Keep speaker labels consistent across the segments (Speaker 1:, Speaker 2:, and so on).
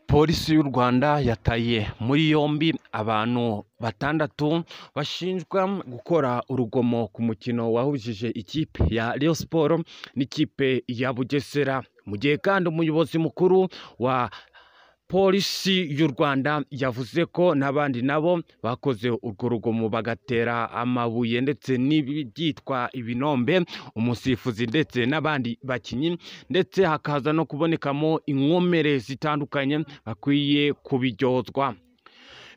Speaker 1: Polisi y'u Rwanda yataye muri yombi abantu batandatu bashinjwa gukora urugomo ku mukino wahujije ikipe ya Rayon Sports n'ikipe ya Bugesera. Mu gihe kandi umuyobozi mukuru wa Polisi y'u Rwanda yavuze ko n'abandi nabo bakoze urwo rugomo bagatera amabuye ndetse n'ibyitwa ibinombe umusifuzi ndetse n'abandi bakinyi, ndetse hakaza no kubonekamo inkomere zitandukanye bakwiye kubiryozwa.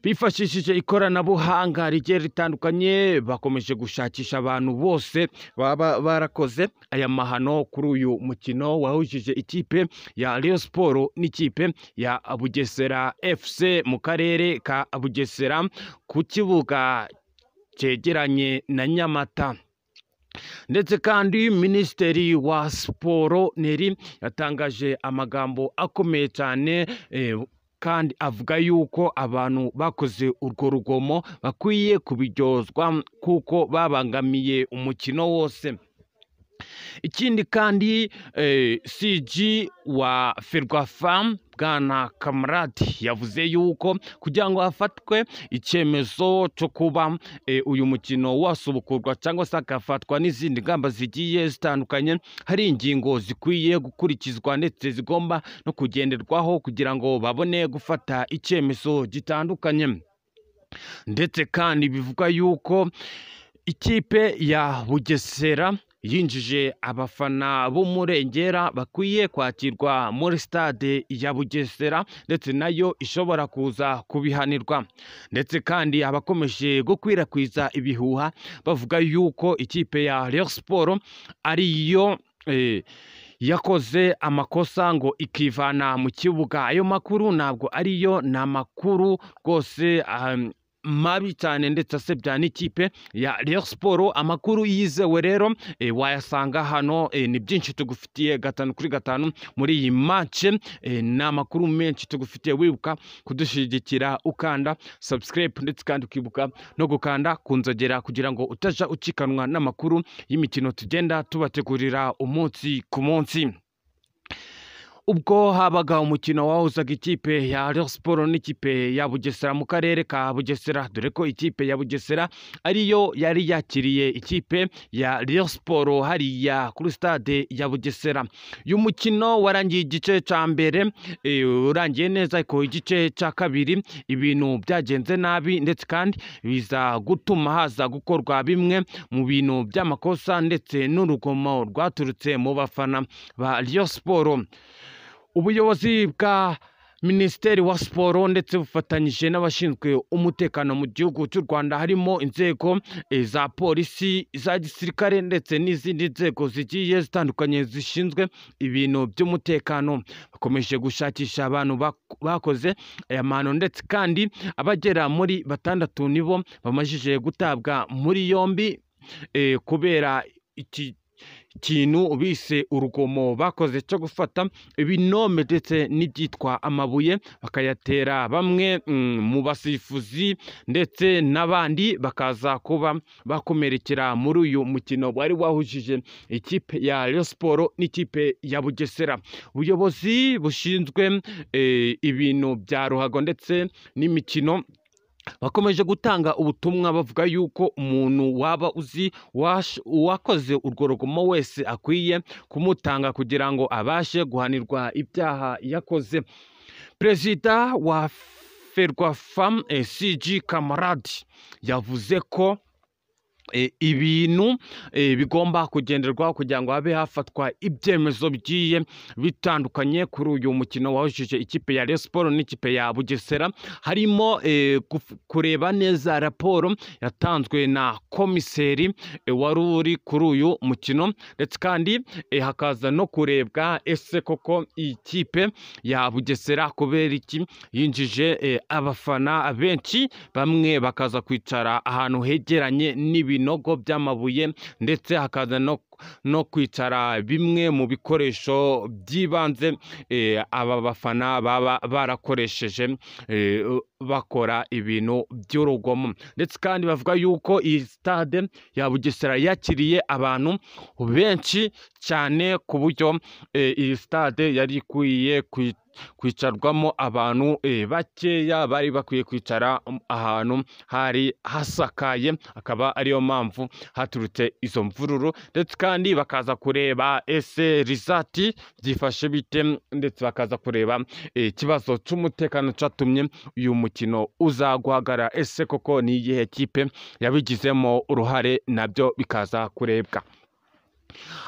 Speaker 1: Bifashishije ikoranabuhanga rigiye ritandukanye bakomeje gushakisha abantu bose baba barakoze aya mahano kuri uyu mukino wahujije ikipe ya Rayon Sports n'ikipe ya Bugesera FC mu karere ka Bugesera ku kibuga cyegeranye na Nyamata. Ndetse kandi Minisitiri wa Siporo Neri yatangaje amagambo akomeye cyane kandi avuga yuko abantu bakoze urwo rugomo bakwiye kubiryozwa kuko babangamiye umukino wose. Ikindi kandi CG wa Ferwafa Bwana Kamaradi yavuze yuko kugira ngo hafatwe icyemezo cyo kuba uyu mukino wasubukurwa cyangwa se hagafatwa n'izindi ngamba zigiye zitandukanye, hari ingingo zikwiye gukurikizwa ndetse zigomba no kugenderwaho kugira ngo babone gufata icyemezo gitandukanye. Ndetse kandi bivuga yuko ikipe ya Bugesera yinjije abafana b'umurengera bakwiye kwakirwa muri stade ya Bugesera, ndetse nayo ishobora kuza kubihanirwa. Ndetse kandi abakomeje gukwirakwiza ibihuha bavuga yuko ikipe ya Rayon Sports ariyo yakoze amakosa ngo ikivana mu kibuga. Ayo makuru ntabwo ariyo, ni amakuru rwose mabi cyane ndetse asebya n'ikipe ya Rayon Sports. Amakuru yizewe rero wayasanga hano, ni byinshi tugufitiye 5/5 muri iyi match. Ni amakuru menshi tugufitiye, wibuka kudushyigikira ukanda subscribe ndetse kandi ukibuka no gukanda kunzogera kugira ngo utaja ucikanwa n'amakuru y'imikino tugenda tubategurira umunsi ku munsi. Ubwo habaga umukino wahuzaga ikipe ya Rayon Sports n'ikipe ya Bugesera mu karere ka Bugesera, dore ko ikipe ya Bugesera ariyo yari yakiriye ikipe ya Rayon Sports hariya kuri stade ya Bugesera. Uyu mukino warangiye igice cya mbere urangiye neza, ariko igice cya kabiri ibintu byagenze nabi, ndetse kandi biza gutuma haza gukorwa bimwe mu bintu by'amakosa ndetse n'urugomo rwaturutse mu bafana ba Rayon Sports. Ubuyobozi bwa Minisiteri wa Siporo ndetse bufatanyije n'abashinzwe umutekano mu gihugu cy'u Rwanda, harimo inzego za polisi, za gisirikare ndetse n'izindi nzego zigiye zitandukanye zishinzwe ibintu by'umutekano, bakomeje gushakisha abantu bakoze aya mahano, ndetse kandi abagera muri 6 nibo bamajije gutabwa muri yombi kubera iki kintu bise urugomo bakoze cyo gufata ibinombe ndetse n'ibyitwa amabuye bakayatera bamwe mu basifuzi, ndetse n'abandi bakaza kuba bakomerekera muri uyu mukino wari wahujije ikipe ya Rayon Sports n'ikipe ya Bugesera. Ubuyobozi bushinzwe ibintu bya ruhago ndetse n'imikino bakomeje gutanga ubutumwa bavuga yuko umuntu waba uzi uwakoze urwo rugomo wese akwiye kumutanga kugira ngo abashe guhanirwa ibyaha yakoze. Perezida wa Ferwafa CG Kamaradi yavuze ko ibintu bigomba kugenderwaho kugira ngo habe hafatwa ibyemezo bigiye bitandukanye kuri uyu mukino wahujije ikipe ya Rayon Sports n'ikipe ya Bugesera, harimo kureba neza raporo yatanzwe na komiseri wari uri kuri uyu mukino, ndetse kandi hakaza no kurebwa ese koko ikipe ya Bugesera kubera iki yinjije abafana benshi, bamwe bakaza kwicara ahantu hegeranye n'ibinogo by'amabuye, ndetse hakaza no kwicara bimwe mu bikoresho by'ibanze aba bafana baba barakoresheje bakora ibintu by'urugomo. Ndetse kandi bavuga yuko iyi stade ya Bugesera yakiriye abantu benshi cyane ku buryo iyi stade yari ikwiye kwicarwamo abantu bakeya bari bakwiye kwicara ahantu hari hasakaye, akaba ariyo mpamvu haturutse izo mvururu, ndetse kandi bakaza kureba ese rizati byifashe bite, ndetse bakaza kureba ikibazo cy'umutekano cyatumye uyu mukino uza guhagarara, ese koko ni iyihe kipe yabigizemo uruhare, nabyo bikaza kurebwa.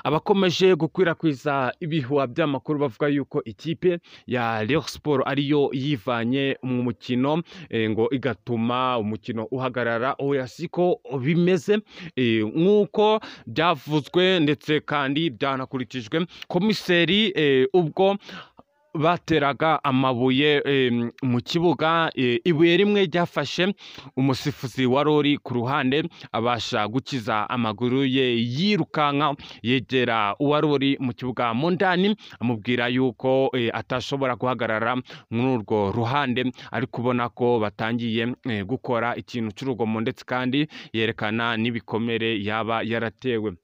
Speaker 1: Abakomeje gukwirakwiza ibihuha by'amakuru bavuga yuko ikipe ya Rayon Sport ariyo yivanye mu mukino ngo igatuma umukino uhagarara, oya siko bimeze nk'uko byavuzwe ndetse kandi byanakurikijwe. Komiseri ubwo bateraga amabuye mu kibuga, ibuye rimwe ryafashe umusifuzi wari uri ku ruhande, abasha gukiza amaguru ye yirukanka yegera uwari uri mu kibuga mu ndani, amubwira yuko atashobora guhagarara muri urwo ruhande, ari kubona ko batangiye gukora ikintu cy'urugomo, ndetse kandi yerekana n'ibikomere yaba yaratewe.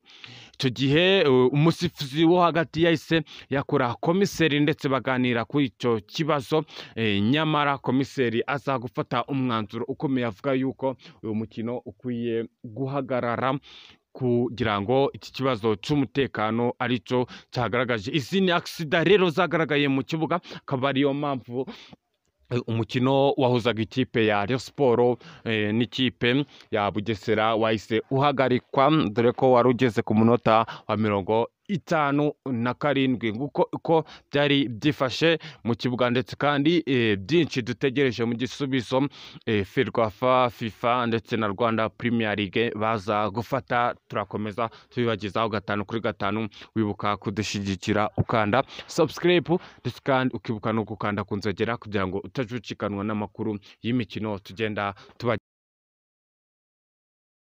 Speaker 1: Icyo gihe umusifuzi wo hagati yahise yakora komiseri ndetse baganira kuri icyo kibazo, nyamara komiseri aza gufata umwanzuro ukomeye avuga yuko uyu mukino ukwiye guhagarara kugira ngo iki kibazo cy'umutekano aricyo cyagaragaje. Izi ni agisida rero zagaragaye mu kibuga, akaba ariyo mpamvu umukino wahuzaga ikipe ya Rayon Sport n'ikipe ya Bugesera wahise uhagarikwa, dore ko wari ugeze ku munota wa 57 uko byari byifashe mu kibuga, ndetse kandi byinshi dutegereje mu gisubizo Ferwafa, FIFA ndetse na Rwanda Premier League baza gufata. Turakomeza tubibagezaho 5 kuri 5, wibuka kudushyigikira ukanda subscribe, ndetse kandi ukibuka no gukanda ku nzogera kugira ngo utajucikanwa n'amakuru y'imikino tugenda tuba